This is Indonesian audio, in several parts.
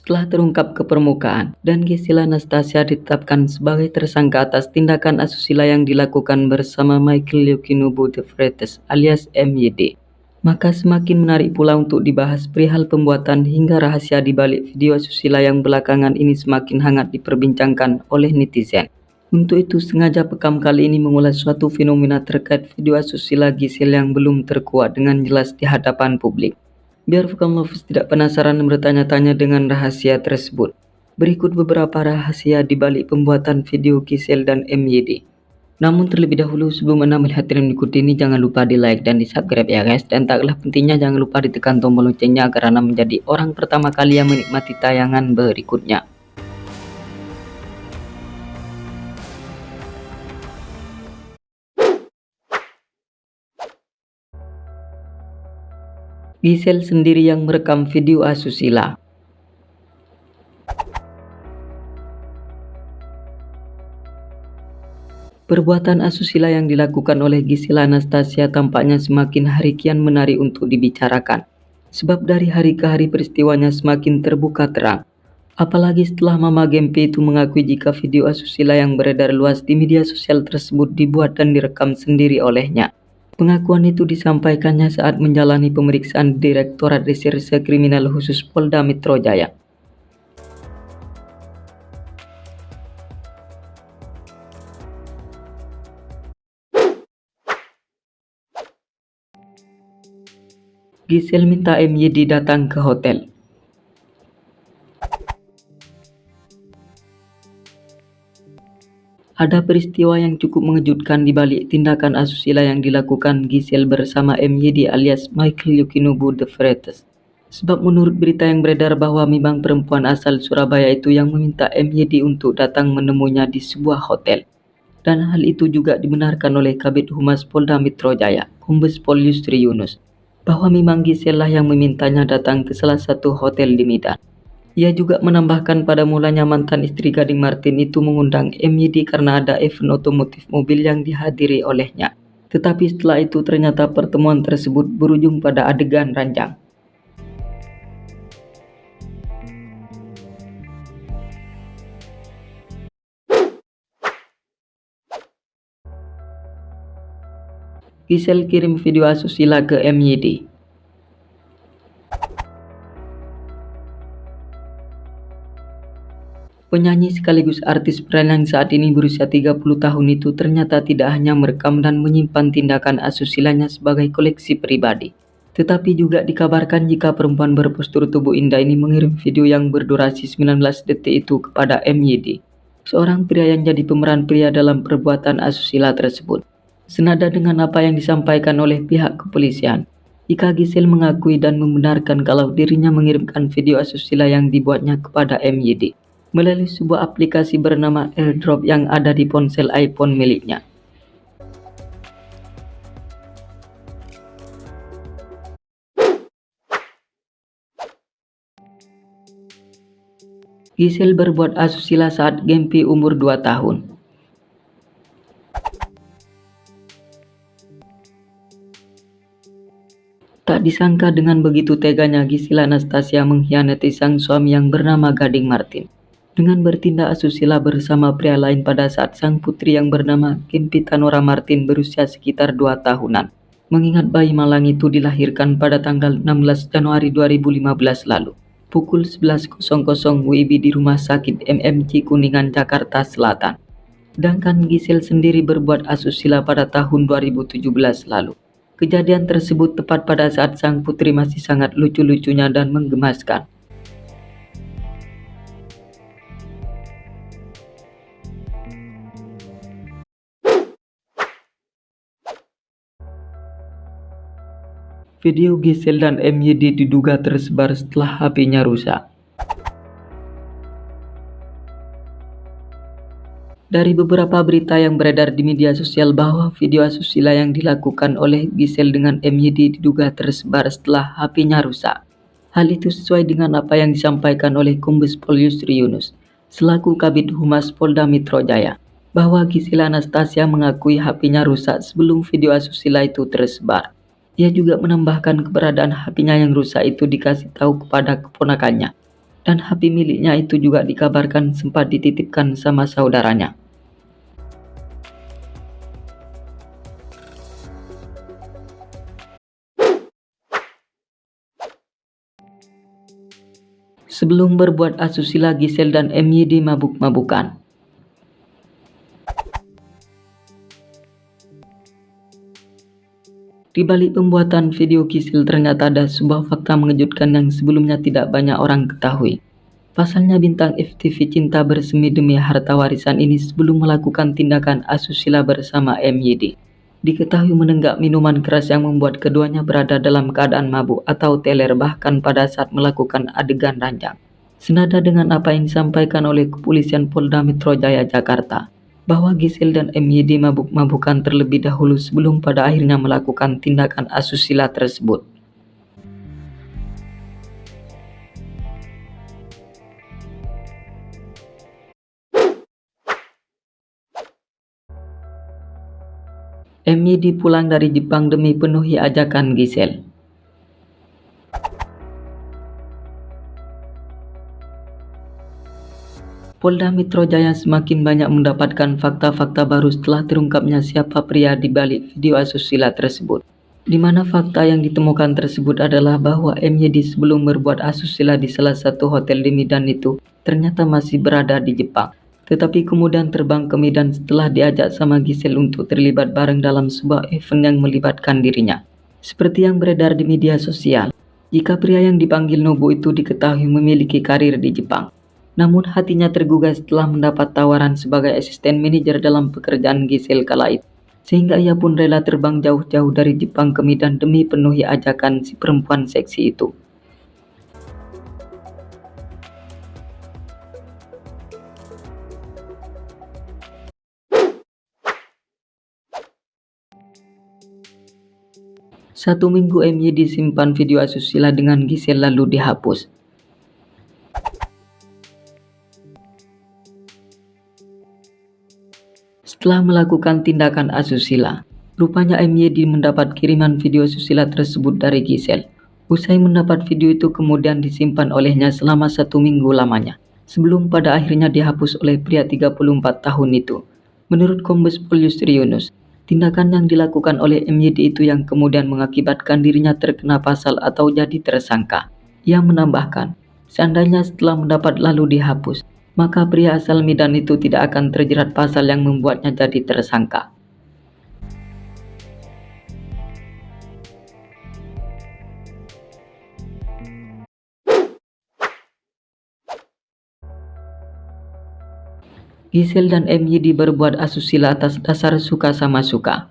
setelah terungkap ke permukaan dan Gisela Anastasia ditetapkan sebagai tersangka atas tindakan asusila yang dilakukan bersama Michael Yoshinobu de Freitas alias MYD. Maka semakin menarik pula untuk dibahas perihal pembuatan hingga rahasia di balik video asusila yang belakangan ini semakin hangat diperbincangkan oleh netizen. Untuk itu sengaja Pekam kali ini mengulas suatu fenomena terkait video asusila Giselle yang belum terkuat dengan jelas di hadapan publik. Biar Pekam Lovers tidak penasaran bertanya-tanya dengan rahasia tersebut, berikut beberapa rahasia di balik pembuatan video Giselle dan MYD. Namun terlebih dahulu sebelum Anda melihat dan mengikuti ini, jangan lupa di like dan di subscribe ya guys. Dan tak kalah pentingnya jangan lupa ditekan tombol loncengnya agar Anda menjadi orang pertama kali yang menikmati tayangan berikutnya. Giselle sendiri yang merekam video asusila. Perbuatan asusila yang dilakukan oleh Giselle Anastasia tampaknya semakin hari kian menarik untuk dibicarakan. Sebab dari hari ke hari peristiwanya semakin terbuka terang. Apalagi setelah Mama Gempi itu mengakui jika video asusila yang beredar luas di media sosial tersebut dibuat dan direkam sendiri olehnya. Pengakuan itu disampaikannya saat menjalani pemeriksaan Direktorat Reserse Kriminal Khusus Polda Metro Jaya. Giselle minta MYD datang ke hotel. Ada peristiwa yang cukup mengejutkan di balik tindakan asusila yang dilakukan Giselle bersama MYD alias Michael Yoshinobu de Freitas. Sebab menurut berita yang beredar bahwa memang perempuan asal Surabaya itu yang meminta MYD untuk datang menemuinya di sebuah hotel. Dan hal itu juga dibenarkan oleh Kabid Humas Polda Metro Jaya, Kombes Pol Yusri Yunus, bahwa memang Giselle lah yang memintanya datang ke salah satu hotel di Medan. Ia juga menambahkan pada mulanya mantan istri Gading Martin itu mengundang MYD karena ada event otomotif mobil yang dihadiri olehnya. Tetapi setelah itu ternyata pertemuan tersebut berujung pada adegan ranjang. Giselle kirim video asusila ke MYD. Penyanyi sekaligus artis yang saat ini berusia 30 tahun itu ternyata tidak hanya merekam dan menyimpan tindakan asusilanya sebagai koleksi pribadi. Tetapi juga dikabarkan jika perempuan berpostur tubuh indah ini mengirim video yang berdurasi 19 detik itu kepada MYD, seorang pria yang jadi pemeran pria dalam perbuatan asusila tersebut. Senada dengan apa yang disampaikan oleh pihak kepolisian, jika Giselle mengakui dan membenarkan kalau dirinya mengirimkan video asusila yang dibuatnya kepada MYD melalui sebuah aplikasi bernama AirDrop yang ada di ponsel iPhone miliknya. Giselle berbuat asusila saat Gempi umur 2 tahun. Tak disangka dengan begitu teganya Giselle Anastasia mengkhianati sang suami yang bernama Gading Martin dengan bertindak asusila bersama pria lain pada saat sang putri yang bernama Gempi Tanora Martin berusia sekitar 2 tahunan. Mengingat bayi malang itu dilahirkan pada tanggal 16 Januari 2015 lalu, pukul 11.00 WIB di Rumah Sakit MMC Kuningan, Jakarta Selatan. Sedangkan Giselle sendiri berbuat asusila pada tahun 2017 lalu. Kejadian tersebut tepat pada saat sang putri masih sangat lucu-lucunya dan menggemaskan. Video Giselle dan MYD diduga tersebar setelah HP-nya rusak. Dari beberapa berita yang beredar di media sosial bahwa video asusila yang dilakukan oleh Giselle dengan MYD diduga tersebar setelah HP-nya rusak. Hal itu sesuai dengan apa yang disampaikan oleh Kombes Pol Yusri Yunus selaku Kabid Humas Polda Metro Jaya, bahwa Giselle Anastasia mengakui HP-nya rusak sebelum video asusila itu tersebar. Ia juga menambahkan keberadaan HP-nya yang rusak itu dikasih tahu kepada keponakannya. Dan HP miliknya itu juga dikabarkan sempat dititipkan sama saudaranya. Sebelum berbuat asusila, Giselle dan MYD mabuk-mabukan. Di balik pembuatan video Giselle ternyata ada sebuah fakta mengejutkan yang sebelumnya tidak banyak orang ketahui. Pasalnya bintang FTV cinta bersemi demi harta warisan ini sebelum melakukan tindakan asusila bersama MYD. Diketahui menenggak minuman keras yang membuat keduanya berada dalam keadaan mabuk atau teler bahkan pada saat melakukan adegan ranjang. Senada dengan apa yang disampaikan oleh Kepolisian Polda Metro Jaya Jakarta, bahwa Giselle dan MYD mabuk-mabukan terlebih dahulu sebelum pada akhirnya melakukan tindakan asusila tersebut. MYD pulang dari Jepang demi penuhi ajakan Giselle. Polda Metro Jaya semakin banyak mendapatkan fakta-fakta baru setelah terungkapnya siapa pria di balik video asusila tersebut. Di mana fakta yang ditemukan tersebut adalah bahwa MYD sebelum berbuat asusila di salah satu hotel di Medan itu ternyata masih berada di Jepang. Tetapi kemudian terbang ke Medan setelah diajak sama Giselle untuk terlibat bareng dalam sebuah event yang melibatkan dirinya. Seperti yang beredar di media sosial, jika pria yang dipanggil Nobu itu diketahui memiliki karir di Jepang. Namun hatinya tergugah setelah mendapat tawaran sebagai asisten manajer dalam pekerjaan Giselle kala itu. Sehingga ia pun rela terbang jauh-jauh dari Jepang ke Medan demi penuhi ajakan si perempuan seksi itu. Satu minggu MYD simpan video asusila dengan Giselle lalu dihapus. Setelah melakukan tindakan asusila, rupanya MYD mendapat kiriman video asusila tersebut dari Giselle. Usai mendapat video itu kemudian disimpan olehnya selama 1 minggu lamanya, sebelum pada akhirnya dihapus oleh pria 34 tahun itu. Menurut Kombes Pol Yusri Yunus, tindakan yang dilakukan oleh MYD itu yang kemudian mengakibatkan dirinya terkena pasal atau jadi tersangka. Ia menambahkan, seandainya setelah mendapat lalu dihapus, maka pria asal Medan itu tidak akan terjerat pasal yang membuatnya jadi tersangka. Giselle dan MYD berbuat asusila atas dasar suka sama suka.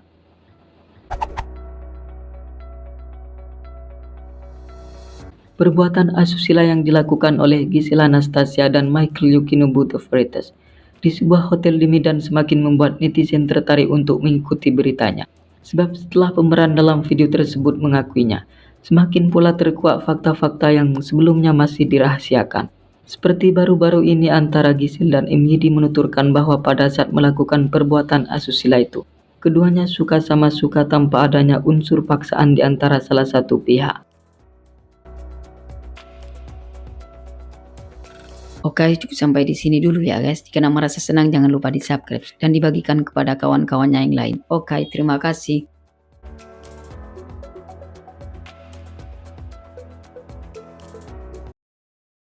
Perbuatan asusila yang dilakukan oleh Giselle Anastasia dan Michael Yukinobu The Freitas di sebuah hotel di Medan semakin membuat netizen tertarik untuk mengikuti beritanya. Sebab setelah pemeran dalam video tersebut mengakuinya, semakin pula terkuak fakta-fakta yang sebelumnya masih dirahasiakan. Seperti baru-baru ini antara Giselle dan MYD menuturkan bahwa pada saat melakukan perbuatan asusila itu, keduanya suka sama suka tanpa adanya unsur paksaan di antara salah satu pihak. Oke, cukup sampai di sini dulu ya guys. Jika Anda merasa senang jangan lupa di subscribe dan dibagikan kepada kawan-kawannya yang lain. Oke, terima kasih.